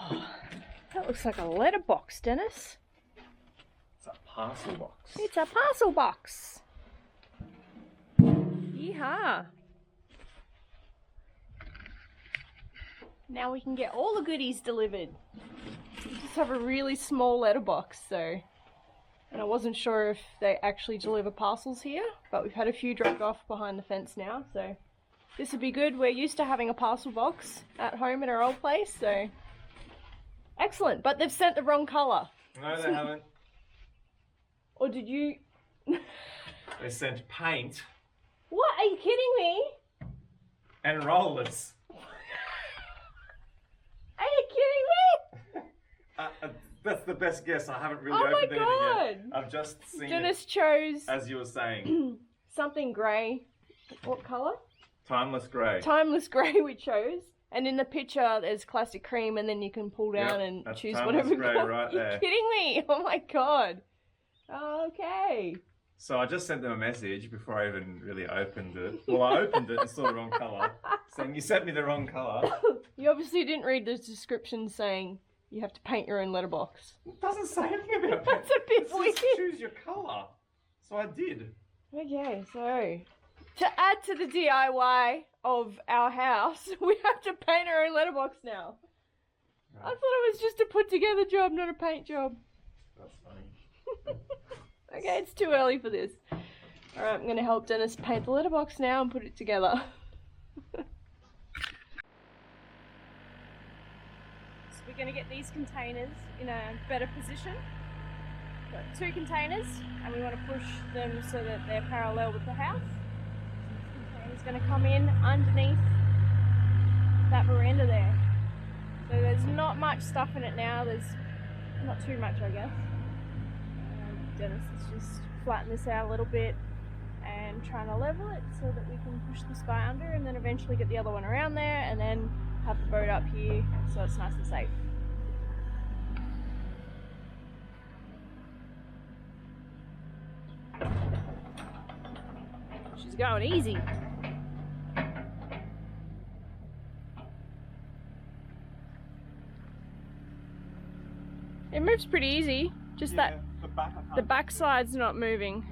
Oh, that looks like a letterbox, Dennis. It's a parcel box. It's a parcel box. Yeehaw. Now we can get all the goodies delivered. We just have a really small letterbox, so... And I wasn't sure if they actually deliver parcels here, but we've had a few dropped off behind the fence now, so... This would be good. We're used to having a parcel box at home at our old place, so... Excellent, but they've sent the wrong colour. No, they haven't. Or did you... They sent paint. What? Are you kidding me? And rollers. Are you kidding me? That's the best guess. I haven't really Oh my opened anything God. yet. I've just seen Dennis it, chose as you were saying. something grey. What colour? Timeless grey. Timeless grey we chose. And in the picture there's classic cream and then you can pull down and that's choose timeless whatever grey colour. right You're there. kidding me? Oh my God. Okay. So I just sent them a message before I even really opened it. Well, I opened it and saw the wrong colour, saying you sent me the wrong colour. You obviously didn't read the description saying you have to paint your own letterbox. It doesn't say anything about That's a bit It weird. says choose your colour. So I did. Okay, so to add to the DIY of our house, we have to paint our own letterbox now. Right. I thought it was just a put together job, not a paint job. That's funny. Okay, it's too early for this. Alright, I'm going to help Dennis paint the letterbox now and put it together. So we're going to get these containers in a better position. Got 2 containers and we want to push them so that they're parallel with the house. This container's going to come in underneath that veranda there. So there's not much stuff in it now, there's not too much I guess. Dennis is just flatten this out a little bit and trying to level it so that we can push this guy under and then eventually get the other one around there and then have the boat up here so it's nice and safe. She's going easy. It moves pretty easy, just that the back side's not moving.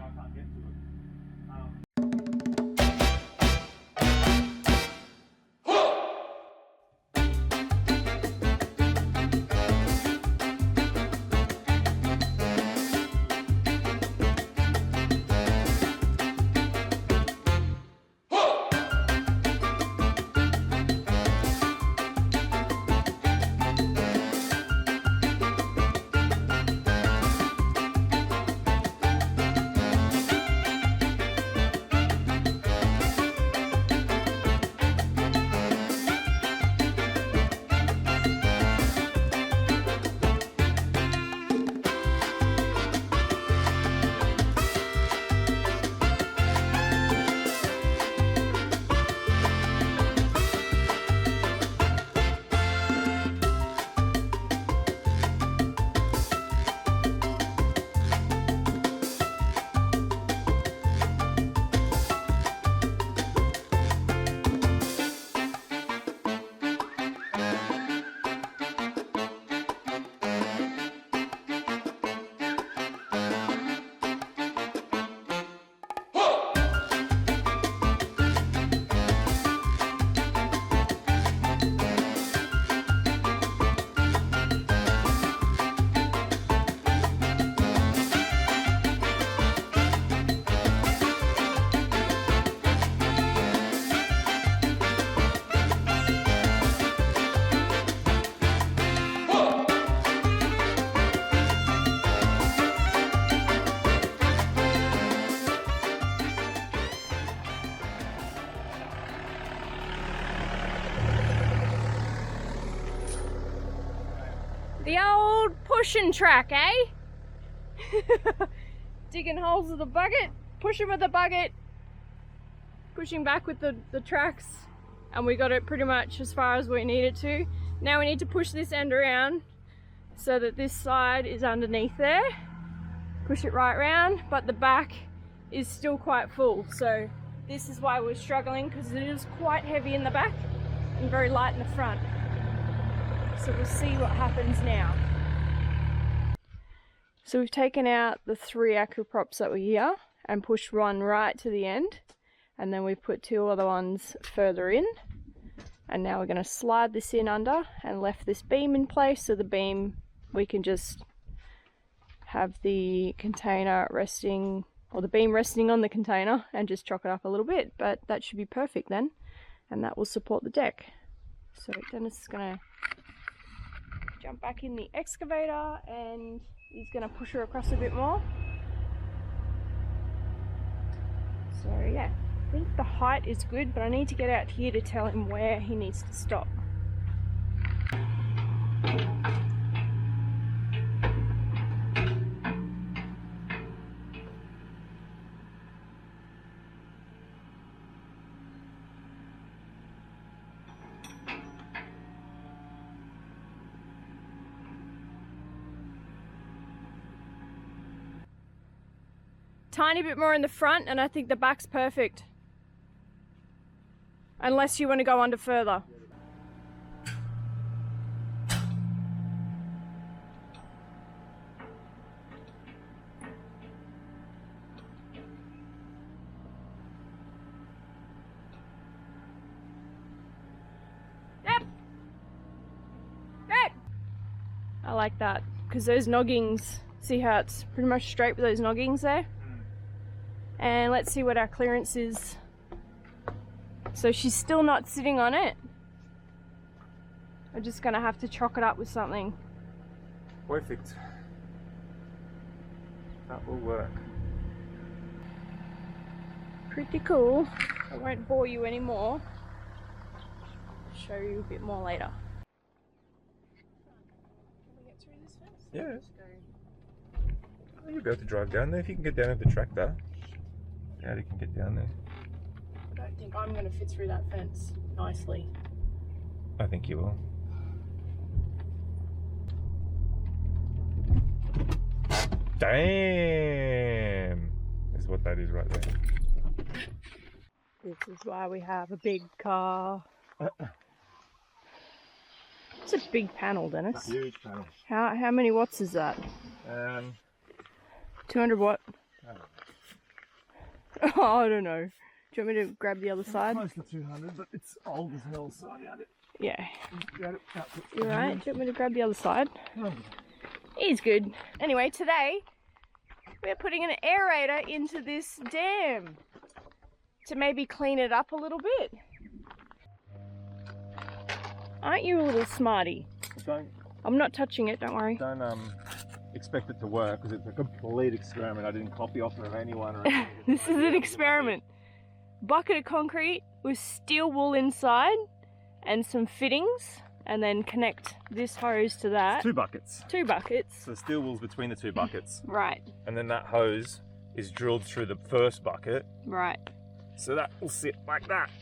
The old pushing track, eh? Digging holes with the bucket, pushing with the bucket, pushing back with the tracks, and we got it pretty much as far as we need it to. Now we need to push this end around so that this side is underneath there. Push it right round, but the back is still quite full. So this is why we're struggling, because it is quite heavy in the back and very light in the front. So we'll see what happens now. So we've taken out the 3 aquaprops that were here and pushed one right to the end, and then we've put 2 other ones further in, and now we're going to slide this in under and left this beam in place. So the beam, we can just have the container resting, or the beam resting on the container, and just chock it up a little bit, but that should be perfect then, and that will support the deck. So Dennis is going to jump back in the excavator and he's going to push her across a bit more. So yeah, I think the height is good, but I need to get out here to tell him where he needs to stop. Tiny bit more in the front, and I think the back's perfect. Unless you want to go under further. Yep. Yep. I like that, because those noggings, see how it's pretty much straight with those noggings there? And let's see what our clearance is. So she's still not sitting on it. I'm just gonna have to chock it up with something. Perfect. That will work. Pretty cool. I won't bore you anymore. I'll show you a bit more later. Can we get through this first? Yeah. You'll be able to drive down there if you can get down with the tractor. Yeah, you can get down there. I don't think I'm going to fit through that fence nicely. I think you will. Damn! Is what that is right there. This is why we have a big car. It's a big panel, Dennis. Huge panel. How many watts is that? 200 watt? Oh, I don't know. Do you want me to grab the other side? Close to 200, but it's old as hell, so I doubt it. Yeah. Doubt it. You alright? Do you want me to grab the other side? He's good. Anyway, today we're putting an aerator into this dam to maybe clean it up a little bit. Aren't you a little smarty? I'm not touching it, don't worry. Don't expect it to work, because it's a complete experiment. I didn't copy off of anyone or anything. This is an experiment. Bucket of concrete with steel wool inside and some fittings, and then connect this hose to that. It's 2 buckets. 2 buckets. So steel wool's between the 2 buckets. Right. And then that hose is drilled through the first bucket. Right. So that will sit like that.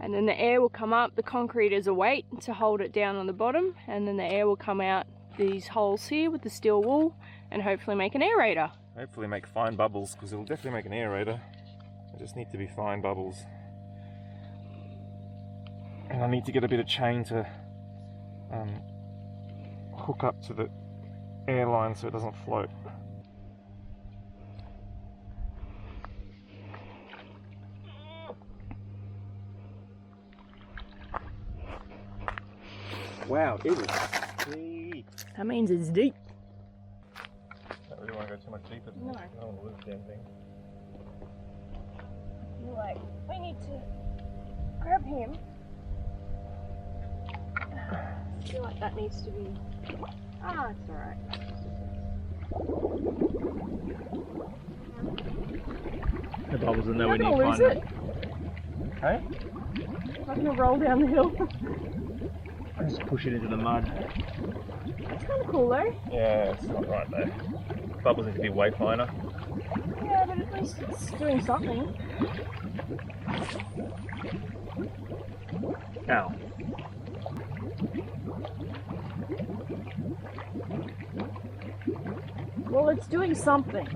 And then the air will come up. The concrete is a weight to hold it down on the bottom, and then the air will come out these holes here with the steel wool and hopefully make an aerator. Hopefully make fine bubbles, because it'll definitely make an aerator. They just need to be fine bubbles. And I need to get a bit of chain to hook up to the airline so it doesn't float. Wow, it is deep. That means it's deep. Don't really want to go too much deeper than this. I don't want to lose the damn thing. You're like, we need to grab him. I feel like that needs to be... Ah, it's alright. The bubbles are I'm nowhere not near gonna lose fine. it. Hey? I'm gonna roll down the hill. Just push it into the mud. It's kind of cool though. Yeah, it's not right there. Bubbles need to be way finer. Yeah, but at least it's doing something. Ow. Well, it's doing something.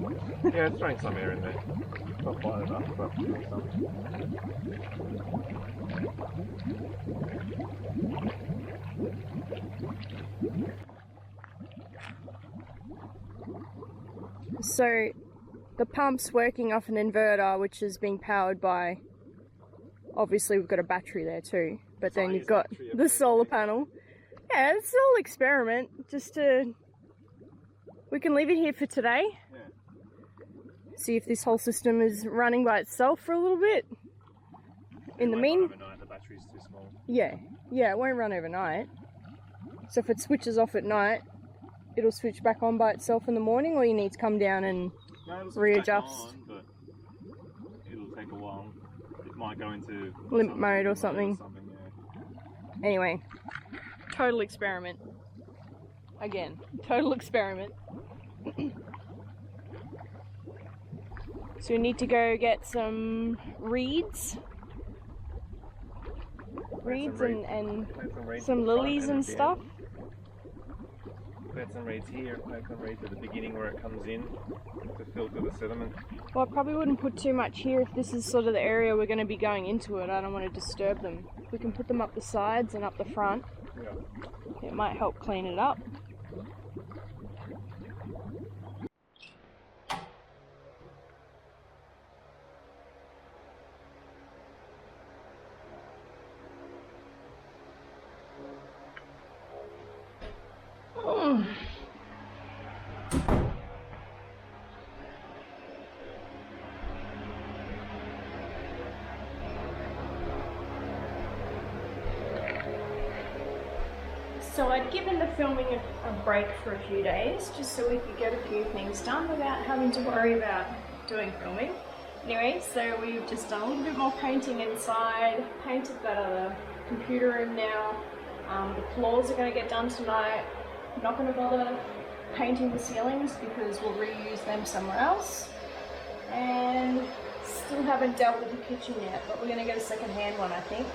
Yeah, it's throwing some air in there. Not fine enough, but doing something. So the pump's working off an inverter, which is being powered by, obviously we've got a battery there too, but then you've got the solar panel. Yeah, it's all experiment, just to, we can leave it here for today. Yeah. See if this whole system is running by itself for a little bit. In the Overnight, the battery's too small. yeah, it won't run overnight. So if it switches off at night, it'll switch back on by itself in the morning, or you need to come down and No, it'll switch readjust. back on, but it'll take a while. It might go into Limp mode or something. Yeah. Anyway, total experiment. Again, total experiment. So we need to go get some reeds. Reeds and Plant some reeds some at the front lilies and at the stuff. end. Plant some reeds here, plant some reeds at the beginning where it comes in to filter the sediment. Well, I probably wouldn't put too much here if this is sort of the area we're going to be going into it. I don't want to disturb them. We can put them up the sides and up the front. Yeah. It might help clean it up. So I'd given the filming a break for a few days, just so we could get a few things done without having to worry about doing filming. Anyway, so we've just done a little bit more painting inside, painted that other computer room now. The floors are going to get done tonight. I'm not going to bother painting the ceilings because we'll reuse them somewhere else. And still haven't dealt with the kitchen yet, but we're going to get a second-hand one, I think.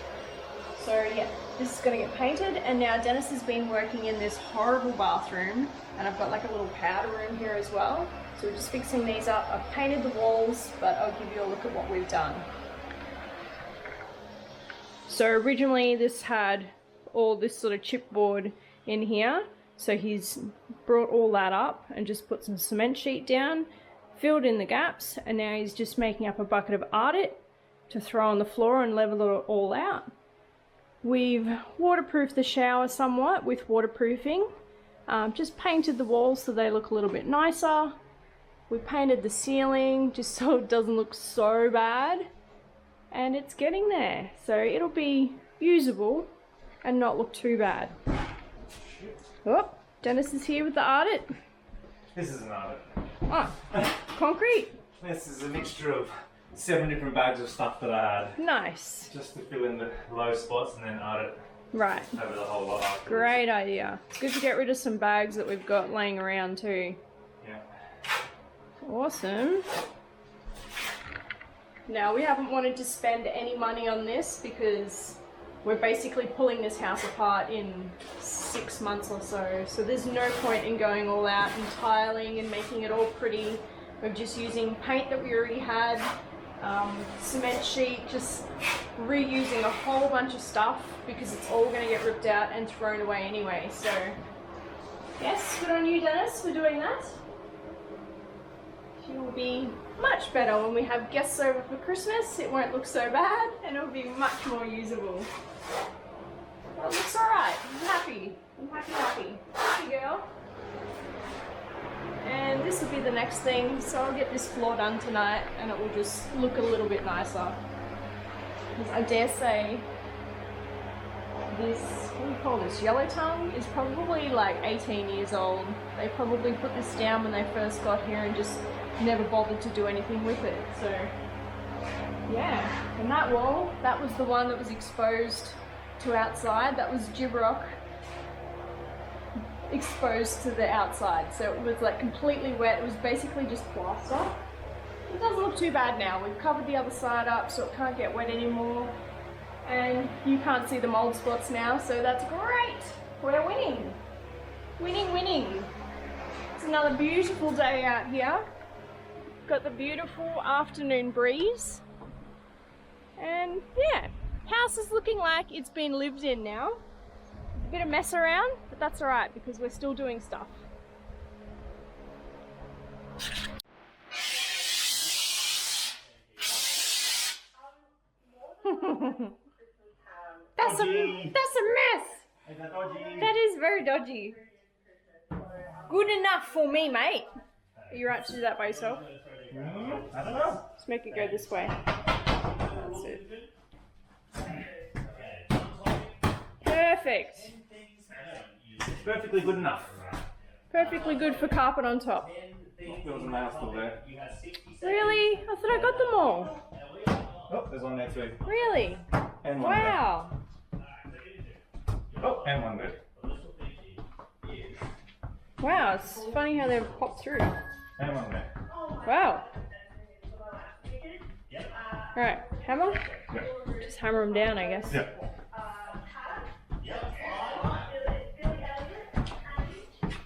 So yeah, this is going to get painted, and now Dennis has been working in this horrible bathroom, and I've got like a little powder room here as well. So we're just fixing these up. I've painted the walls, but I'll give you a look at what we've done. So originally this had all this sort of chipboard in here, so he's brought all that up and just put some cement sheet down, filled in the gaps, and now he's just making up a bucket of Ardit to throw on the floor and level it all out. We've waterproofed the shower somewhat with waterproofing, just painted the walls so they look a little bit nicer. We painted the ceiling just so it doesn't look so bad, and it's getting there, so it'll be usable and not look too bad. Oh, Dennis is here with the Ardit. This is an Ardit. Oh, concrete. This is a mixture of 7 different bags of stuff that I had. Nice. Just to fill in the low spots and then Ardit Right. over the whole lot afterwards. Great idea. It's good to get rid of some bags that we've got laying around too. Yeah. Awesome. Now, we haven't wanted to spend any money on this because we're basically pulling this house apart in 6 months or so. So there's no point in going all out and tiling and making it all pretty. We're just using paint that we already had, cement sheet, just reusing a whole bunch of stuff because it's all going to get ripped out and thrown away anyway. So yes, good on you, Dennis, for doing that. She will be much better when we have guests over for Christmas. It won't look so bad and it'll be much more usable. Well, it looks alright. I'm happy. I'm happy. Happy girl. And this will be the next thing, so I'll get this floor done tonight and it will just look a little bit nicer. Because I dare say this, what do you call this, yellow tongue is probably like 18 years old. They probably put this down when they first got here and just never bothered to do anything with it. So yeah, and that wall, that was the one that was exposed to outside. That was gibrock exposed to the outside, so it was like completely wet. It was basically just plaster. It doesn't look too bad now. We've covered the other side up so it can't get wet anymore, and you can't see the mold spots now, so that's great. We're winning. Winning. It's another beautiful day out here. Got the beautiful afternoon breeze, and yeah, house is looking like it's been lived in now. A bit of mess around, but that's alright because we're still doing stuff. That's a mess. That is very dodgy. Good enough for me, mate. Are you right to do that by yourself? I don't know. Let's make it go this way. That's it. Perfect. Perfectly good enough. Perfectly good for carpet on top. There was a nail still there. Really? I thought I got them all. Oh, there's one there too. Really? And one Wow. there. Oh, and one there. Wow, it's funny how they've popped through. And one there. Wow. Alright, hammer? Yeah. Just hammer them down, I guess. Yeah.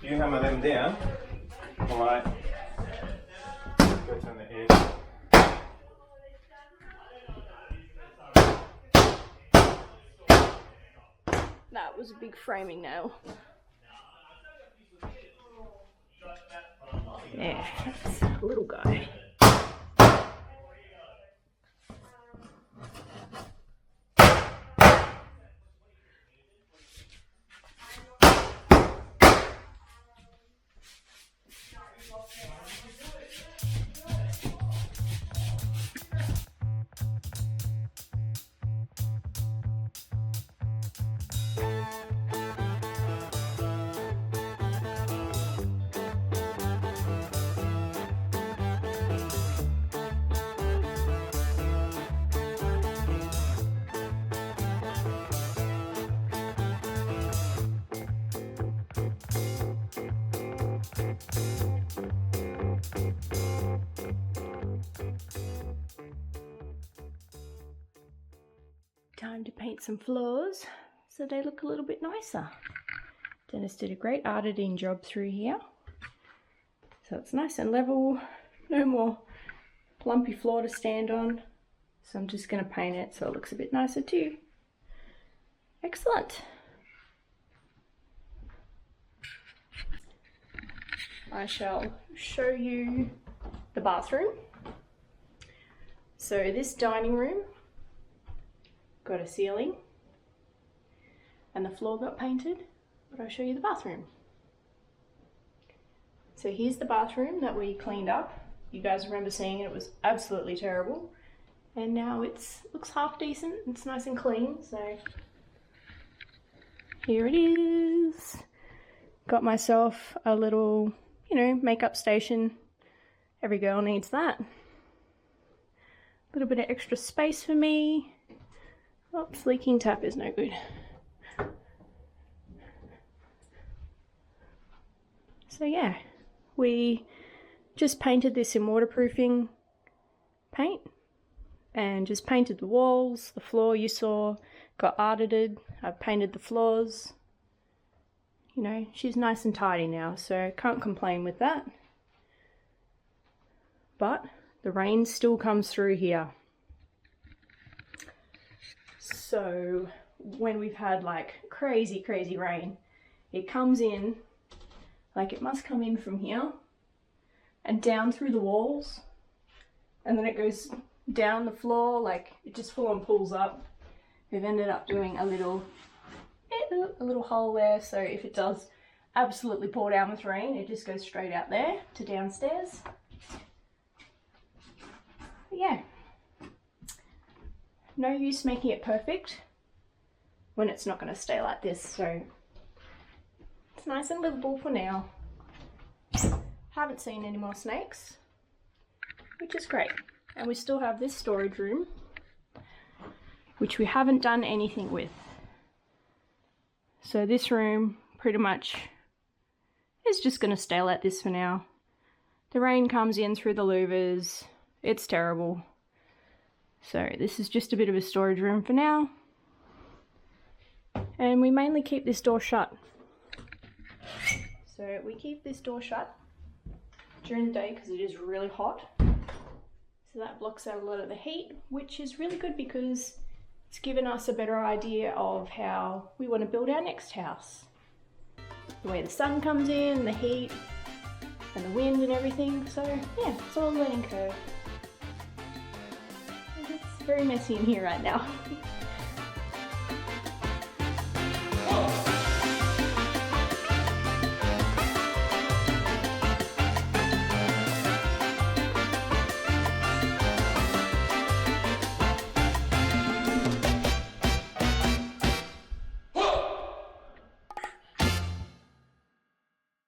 You hammer them down while I go turn the edge. That was a big framing nail. Yeah, that's a little guy. Time to paint some floors so they look a little bit nicer. Dennis did a great artedine job through here. So it's nice and level, no more lumpy floor to stand on. So I'm just going to paint it so it looks a bit nicer too. Excellent. I shall show you the bathroom. So this dining room got a ceiling and the floor got painted, but I'll show you the bathroom. So here's the bathroom that we cleaned up. You guys remember seeing it, it was absolutely terrible. And now it looks half decent, it's nice and clean, so here it is. Got myself a little, makeup station. Every girl needs that. A little bit of extra space for me. Oops, leaking tap is no good. So yeah, we just painted this in waterproofing paint and just painted the walls. The floor you saw got arted. I've painted the floors. She's nice and tidy now, so can't complain with that. But the rain still comes through here. So when we've had like crazy rain, it comes in, like it must come in from here and down through the walls, and then it goes down the floor, like it just full on pulls up. We've ended up doing a little hole there, so if it does absolutely pour down with rain, it just goes straight out there to downstairs. But yeah, no use making it perfect when it's not going to stay like this, so it's nice and livable for now. Haven't seen any more snakes, which is great. And we still have this storage room, which we haven't done anything with. So this room pretty much is just going to stay like this for now. The rain comes in through the louvers. It's terrible. So this is just a bit of a storage room for now. And we mainly keep this door shut. So we keep this door shut during the day because it is really hot. So that blocks out a lot of the heat, which is really good because it's given us a better idea of how we want to build our next house. The way the sun comes in, the heat, and the wind and everything. So yeah, it's all a learning curve. It's very messy in here right now.